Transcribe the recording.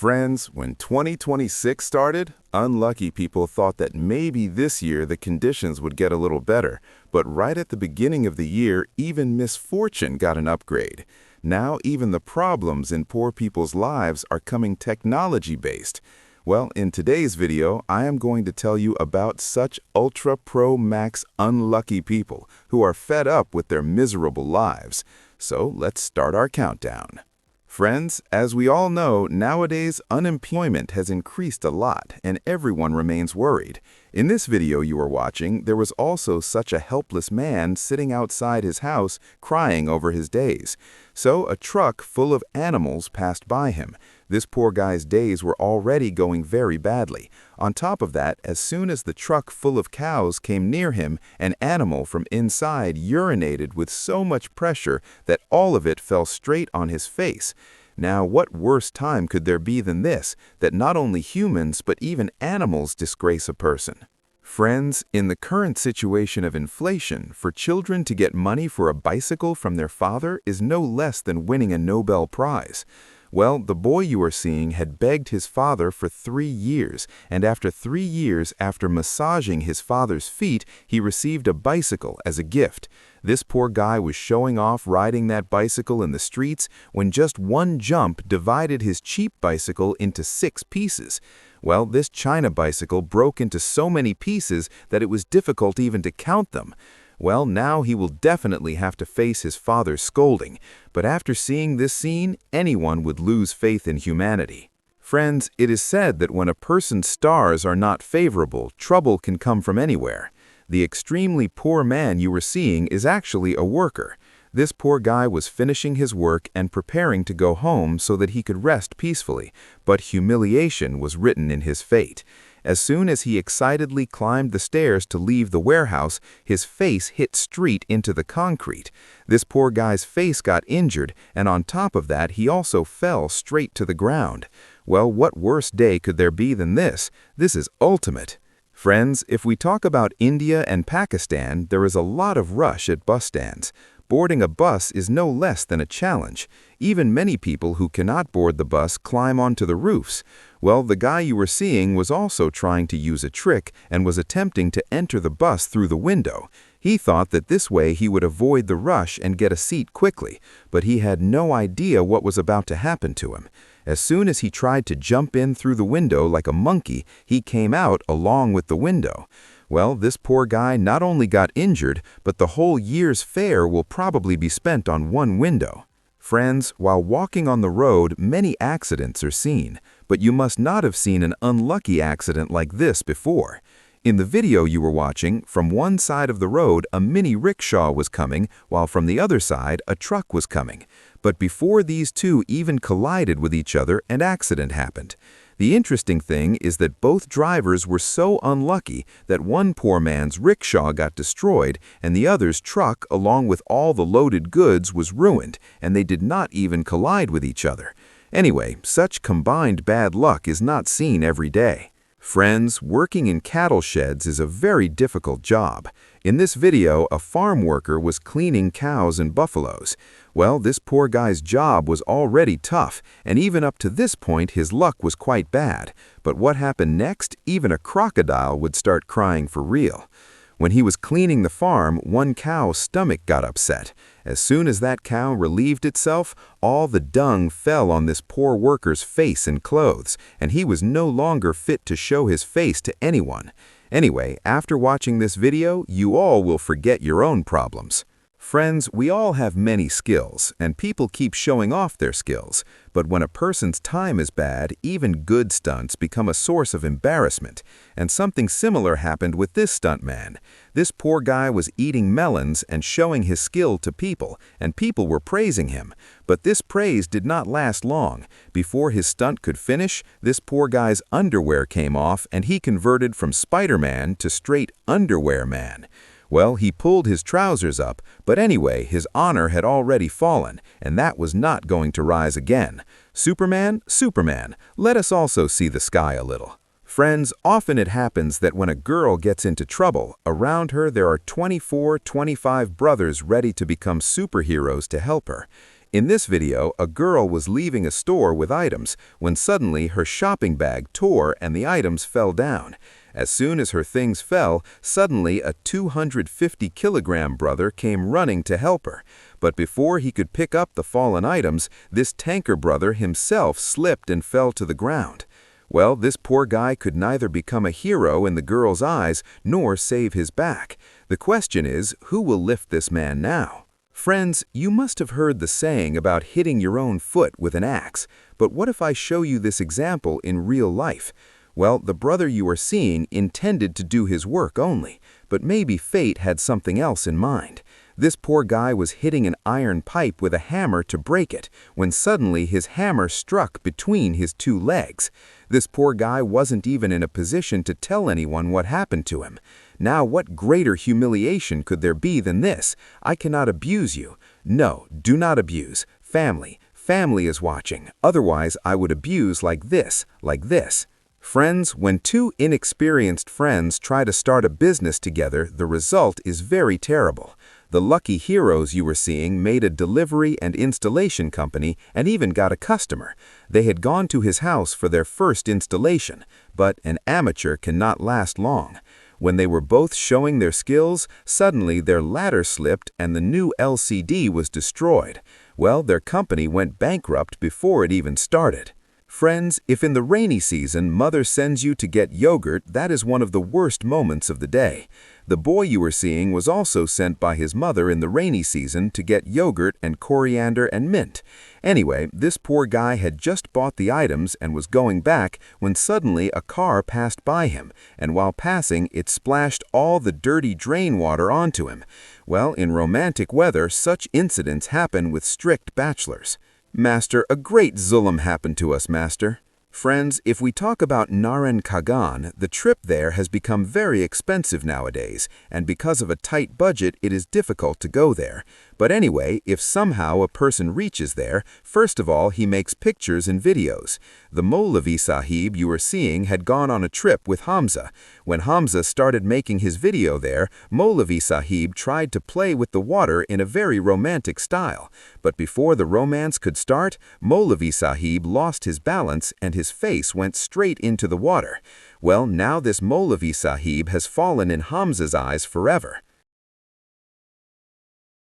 Friends, when 2026 started, unlucky people thought that maybe this year the conditions would get a little better. But right at the beginning of the year, even misfortune got an upgrade. Now even the problems in poor people's lives are coming technology-based. Well, in today's video, I am going to tell you about such Ultra Pro Max unlucky people who are fed up with their miserable lives. So let's start our countdown. Friends, as we all know, nowadays unemployment has increased a lot and everyone remains worried. In this video you are watching, there was also such a helpless man sitting outside his house crying over his days. So a truck full of animals passed by him. This poor guy's days were already going very badly. On top of that, as soon as the truck full of cows came near him, an animal from inside urinated with so much pressure that all of it fell straight on his face. Now, what worse time could there be than this, that not only humans but even animals disgrace a person? Friends, in the current situation of inflation, for children to get money for a bicycle from their father is no less than winning a Nobel Prize. Well, the boy you are seeing had begged his father for 3 years, and after 3 years after massaging his father's feet, he received a bicycle as a gift. This poor guy was showing off riding that bicycle in the streets when just one jump divided his cheap bicycle into 6 pieces. Well, this China bicycle broke into so many pieces that it was difficult even to count them. Well, now he will definitely have to face his father's scolding, but after seeing this scene, anyone would lose faith in humanity. Friends, it is said that when a person's stars are not favorable, trouble can come from anywhere. The extremely poor man you were seeing is actually a worker. This poor guy was finishing his work and preparing to go home so that he could rest peacefully, but humiliation was written in his fate. As soon as he excitedly climbed the stairs to leave the warehouse, his face hit straight into the concrete. This poor guy's face got injured, and on top of that, he also fell straight to the ground. Well, what worse day could there be than this? This is ultimate. Friends, if we talk about India and Pakistan, there is a lot of rush at bus stands. Boarding a bus is no less than a challenge. Even many people who cannot board the bus climb onto the roofs. Well, the guy you were seeing was also trying to use a trick and was attempting to enter the bus through the window. He thought that this way he would avoid the rush and get a seat quickly, but he had no idea what was about to happen to him. As soon as he tried to jump in through the window like a monkey, he came out along with the window. Well, this poor guy not only got injured, but the whole year's fare will probably be spent on one window. Friends, while walking on the road, many accidents are seen, but you must not have seen an unlucky accident like this before. In the video you were watching, from one side of the road a mini rickshaw was coming, while from the other side a truck was coming. But before these two even collided with each other, an accident happened. The interesting thing is that both drivers were so unlucky that one poor man's rickshaw got destroyed and the other's truck, along with all the loaded goods, was ruined, and they did not even collide with each other. Anyway, such combined bad luck is not seen every day. Friends, working in cattle sheds is a very difficult job. In this video, a farm worker was cleaning cows and buffaloes. Well, this poor guy's job was already tough, and even up to this point his luck was quite bad. But what happened next? Even a crocodile would start crying for real. When he was cleaning the farm, one cow's stomach got upset. As soon as that cow relieved itself, all the dung fell on this poor worker's face and clothes, and he was no longer fit to show his face to anyone. Anyway, after watching this video, you all will forget your own problems. Friends, we all have many skills, and people keep showing off their skills. But when a person's time is bad, even good stunts become a source of embarrassment. And something similar happened with this stuntman. This poor guy was eating melons and showing his skill to people, and people were praising him. But this praise did not last long. Before his stunt could finish, this poor guy's underwear came off, and he converted from Spider-Man to straight underwear man. Well, he pulled his trousers up, but anyway, his honor had already fallen, and that was not going to rise again. Superman, Superman, let us also see the sky a little. Friends, often it happens that when a girl gets into trouble, around her there are 24, 25 brothers ready to become superheroes to help her. In this video, a girl was leaving a store with items when suddenly her shopping bag tore and the items fell down. As soon as her things fell, suddenly a 250-kilogram brother came running to help her. But before he could pick up the fallen items, this tanker brother himself slipped and fell to the ground. Well, this poor guy could neither become a hero in the girl's eyes nor save his back. The question is, who will lift this man now? Friends, you must have heard the saying about hitting your own foot with an axe. But what if I show you this example in real life? Well, the brother you are seeing intended to do his work only, but maybe fate had something else in mind. This poor guy was hitting an iron pipe with a hammer to break it, when suddenly his hammer struck between his two legs. This poor guy wasn't even in a position to tell anyone what happened to him. Now, what greater humiliation could there be than this? I cannot abuse you. No, do not abuse. Family. Family is watching. Otherwise, I would abuse like this, like this. Friends, when two inexperienced friends try to start a business together, the result is very terrible. The lucky heroes you were seeing made a delivery and installation company and even got a customer. They had gone to his house for their first installation, but an amateur cannot last long. When they were both showing their skills, suddenly their ladder slipped and the new LCD was destroyed. Well, their company went bankrupt before it even started. Friends, if in the rainy season mother sends you to get yogurt, that is one of the worst moments of the day. The boy you were seeing was also sent by his mother in the rainy season to get yogurt and coriander and mint. Anyway, this poor guy had just bought the items and was going back when suddenly a car passed by him, and while passing, it splashed all the dirty drain water onto him. Well, in romantic weather, such incidents happen with strict bachelors. Master, a great zulum happened to us, Master. Friends, if we talk about Naren Kagan, the trip there has become very expensive nowadays, and because of a tight budget, it is difficult to go there. But anyway, if somehow a person reaches there, first of all, he makes pictures and videos. The Maulavi Sahib you were seeing had gone on a trip with Hamza. When Hamza started making his video there, Maulavi Sahib tried to play with the water in a very romantic style. But before the romance could start, Maulavi Sahib lost his balance and his face went straight into the water. Well, now this Maulavi Sahib has fallen in Hamza's eyes forever.